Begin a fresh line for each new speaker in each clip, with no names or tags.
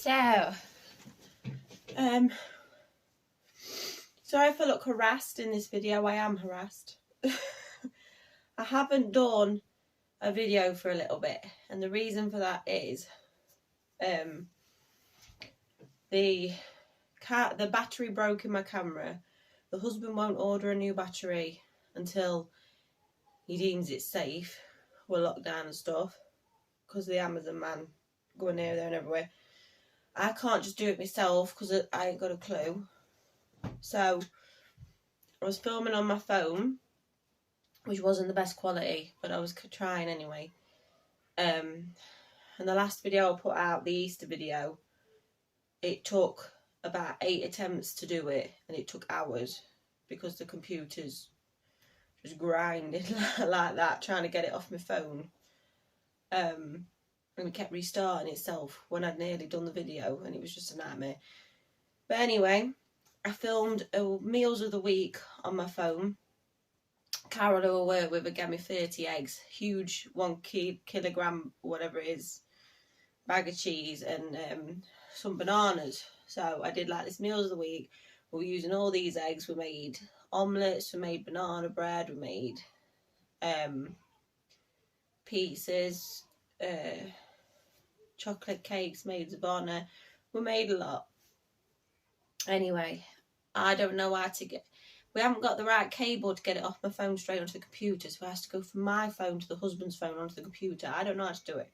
So, sorry if I look harassed in this video. I am harassed. I haven't done a video for a little bit, and the reason for that is the battery broke in my camera. The husband won't order a new battery until he deems it safe with lockdown and stuff, because the Amazon man going here, there and everywhere. I can't just do it myself because I ain't got a clue. So I was filming on my phone, which wasn't the best quality, but I was trying anyway. And the last video I put out, the Easter video, it took about 8 attempts to do it, and it took hours because the computer's just grinding like that, trying to get it off my phone. And it kept restarting itself when I'd nearly done the video, and it was just a nightmare. But anyway, I filmed meals of the week on my phone. Carol, who I work with, gave me 30 eggs, huge 1 kilogram, whatever it is, bag of cheese, and some bananas. So I did like this meals of the week. We were using all these eggs. We made omelettes, we made banana bread, we made pizzas, chocolate cakes, made zabana. We made a lot. Anyway, I don't know how to get... We haven't got the right cable to get it off my phone straight onto the computer, so it has to go from my phone to the husband's phone onto the computer. I don't know how to do it.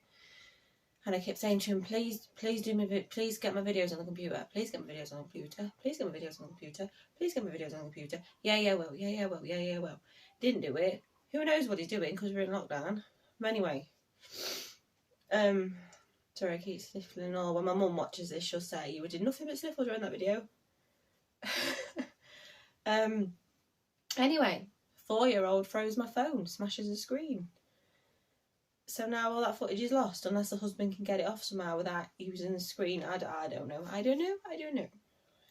And I kept saying to him, please get my videos on the computer. Please get my videos on the computer. Please get my videos on the computer. Please get my videos on the computer. Yeah, well. Didn't do it. Who knows what he's doing because we're in lockdown. But anyway. Sorry, I keep sniffling and all. When my mum watches this, she'll say, you did nothing but sniffle during that video. Anyway, 4-year-old throws my phone, smashes the screen. So now all that footage is lost unless the husband can get it off somehow without using the screen. I don't know.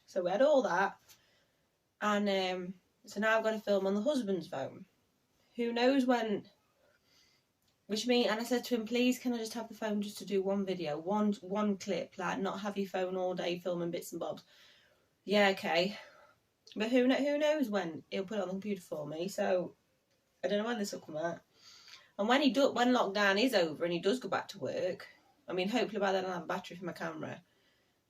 So we had all that, and so now I've got to film on the husband's phone. Who knows when? Which means, and I said to him, please, can I just have the phone just to do one video, one clip, like not have your phone all day filming bits and bobs. Yeah, okay. But who knows when he'll put it on the computer for me? So I don't know when this will come out. And when lockdown is over and he does go back to work, I mean, hopefully by then I'll have a battery for my camera.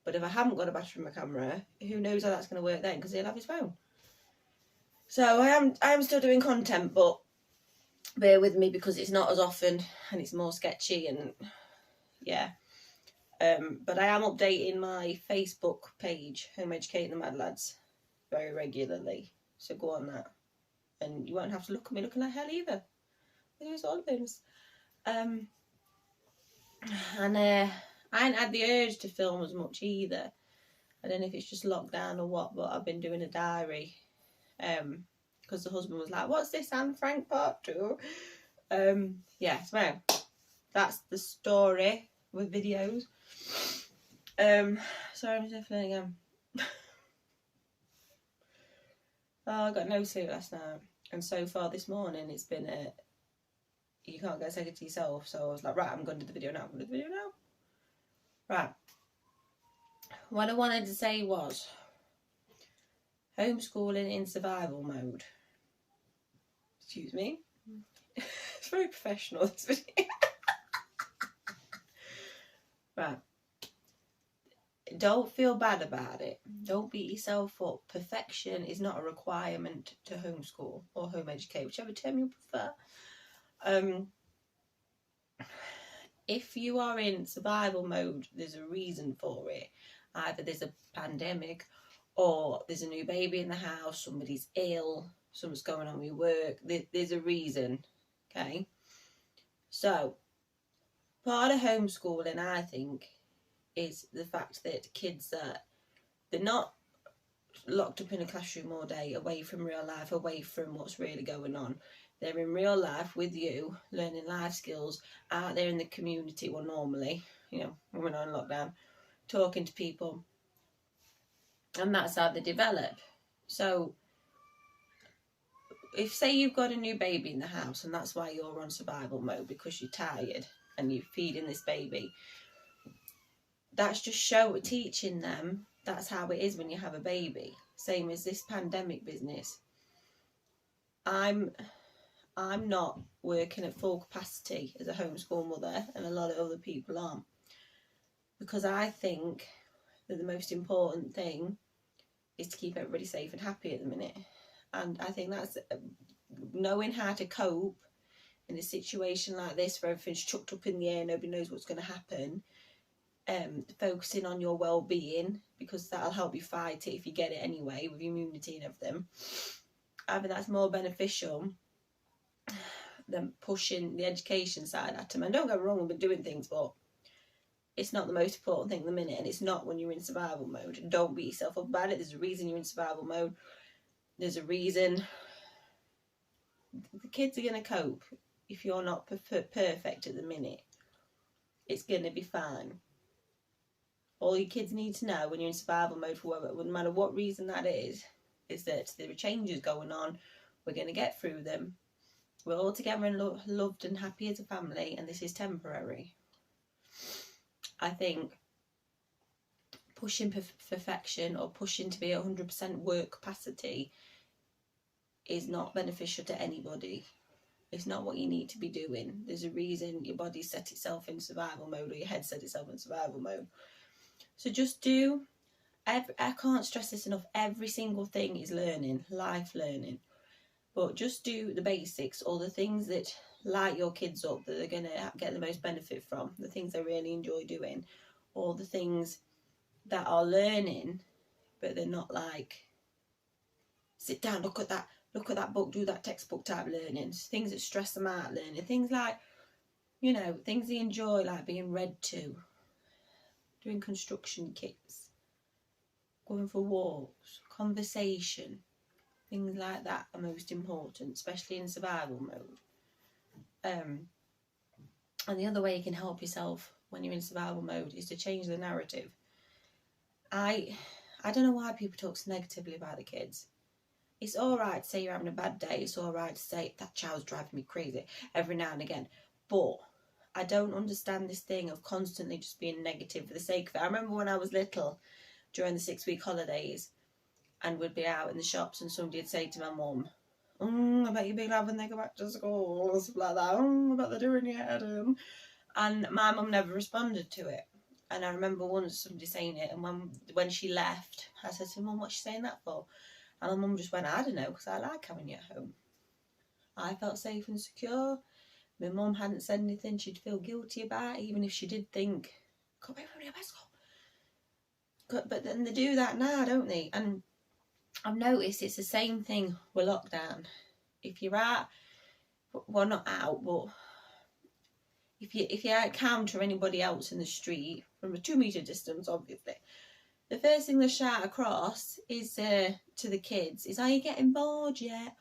But if I haven't got a battery for my camera, who knows how that's going to work then? Because he'll have his phone. So I am still doing content, but bear with me because it's not as often and it's more sketchy and yeah. But I am updating my Facebook page, Home Educating the Mad Lads, very regularly. So go on that. And you won't have to look at me looking like hell either. There's all things. And I ain't had the urge to film as much either. I don't know if it's just lockdown or what, but I've been doing a diary. Because the husband was like, what's this, Anne Frank part 2? Yeah, so that's the story with videos. Sorry, I'm sniffling again. I got no sleep last night. And so far this morning it's been you can't get a second to yourself. So I was like, right, I'm going to do the video now. Right. What I wanted to say was homeschooling in survival mode. Excuse me. It's very professional, this video. Right. Don't feel bad about it. Don't beat yourself up. Perfection is not a requirement to homeschool or home educate, whichever term you prefer. If you are in survival mode, there's a reason for it. Either there's a pandemic or there's a new baby in the house, somebody's ill, something's going on with work. There's a reason, okay? So, part of homeschooling, I think, is the fact that kids they're not locked up in a classroom all day, away from real life, away from what's really going on. They're in real life with you, learning life skills, out there in the community, well, normally, when we're not in lockdown, talking to people. And that's how they develop. So, if, say, you've got a new baby in the house and that's why you're on survival mode because you're tired and you're feeding this baby, that's just teaching them that's how it is when you have a baby. Same as this pandemic business. I'm not working at full capacity as a homeschool mother, and a lot of other people aren't, because I think that the most important thing is to keep everybody safe and happy at the minute. And I think that's knowing how to cope in a situation like this where everything's chucked up in the air, nobody knows what's going to happen. Focusing on your well-being, because that'll help you fight it if you get it anyway, with immunity and everything. I think that's more beneficial than pushing the education side at them. And don't get me wrong, we've been doing things, but it's not the most important thing at the minute, and it's not when you're in survival mode. Don't beat yourself up about it. There's a reason you're in survival mode. There's a reason. The kids are going to cope. If you're not perfect at the minute, it's going to be fine. All your kids need to know when you're in survival mode, for whatever, no matter what reason that is that there are changes going on. We're going to get through them. We're all together and loved and happy as a family, and this is temporary. I think pushing perfection or pushing to be 100% work capacity is not beneficial to anybody. It's not what you need to be doing. There's a reason your body set itself in survival mode, or your head set itself in survival mode. So just do, I can't stress this enough, every single thing is learning, life learning. But just do the basics, or the things that light your kids up, that they're going to get the most benefit from, the things they really enjoy doing, or the things that are learning, but they're not like, sit down, look at that book, do that textbook type learning. Things that stress them out learning, things like, things they enjoy, like being read to, doing construction kits, going for walks, conversation. Things like that are most important, especially in survival mode. And the other way you can help yourself when you're in survival mode is to change the narrative. I don't know why people talk so negatively about the kids. It's all right to say you're having a bad day. It's all right to say that child's driving me crazy every now and again. But I don't understand this thing of constantly just being negative for the sake of it. I remember when I was little, during the 6-week holidays, and we'd be out in the shops, and somebody would say to my mum, I bet you'll be glad when they go back to school, or something like that. I bet they're doing your head in. And my mum never responded to it. And I remember once somebody saying it, and when she left, I said to Mum, what's she saying that for? And my mum just went, I don't know, because I like having you at home. I felt safe and secure. My mum hadn't said anything she'd feel guilty about, even if she did think, can't wait for me to school. But then they do that now, don't they? And I've noticed it's the same thing with lockdown. If you're out, well, not out, but if you encounter anybody else in the street from a 2-metre distance, obviously, the first thing they shout across is to the kids is, are you getting bored yet?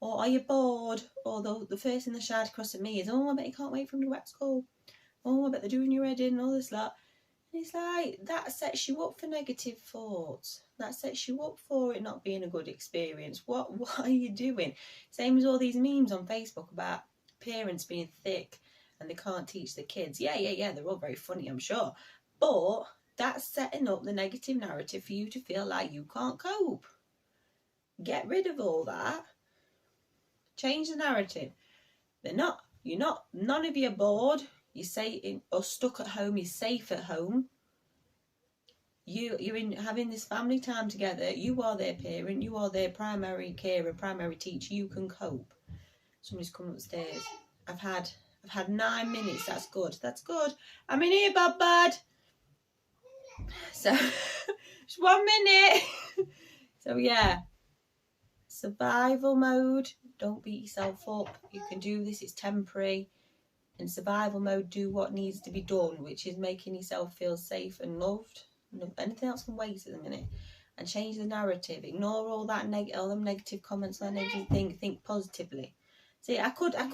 Or are you bored? Or the first thing they shout across at me is, I bet you can't wait for me to go back to school. I bet they're doing your head in and all this lot. And it's like, that sets you up for negative thoughts. That sets you up for it not being a good experience. What are you doing? Same as all these memes on Facebook about parents being thick and they can't teach the kids. Yeah, they're all very funny, I'm sure. But that's setting up the negative narrative for you to feel like you can't cope. Get rid of all that. Change the narrative. None of you are bored. Or stuck at home. You're safe at home. You're having this family time together. You are their parent. You are their primary carer, primary teacher. You can cope. Somebody's come upstairs. I've had 9 minutes. That's good. That's good. I'm in here, bud. So, just 1 minute. So yeah, survival mode. Don't beat yourself up. You can do this. It's temporary. In survival mode, do what needs to be done, which is making yourself feel safe and loved. Anything else can wait at the minute. And change the narrative. Ignore all that all them negative comments, that negative thing. Think positively. See, I could. I'm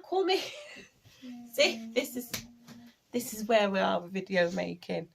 coming. See, this is where we are with video making.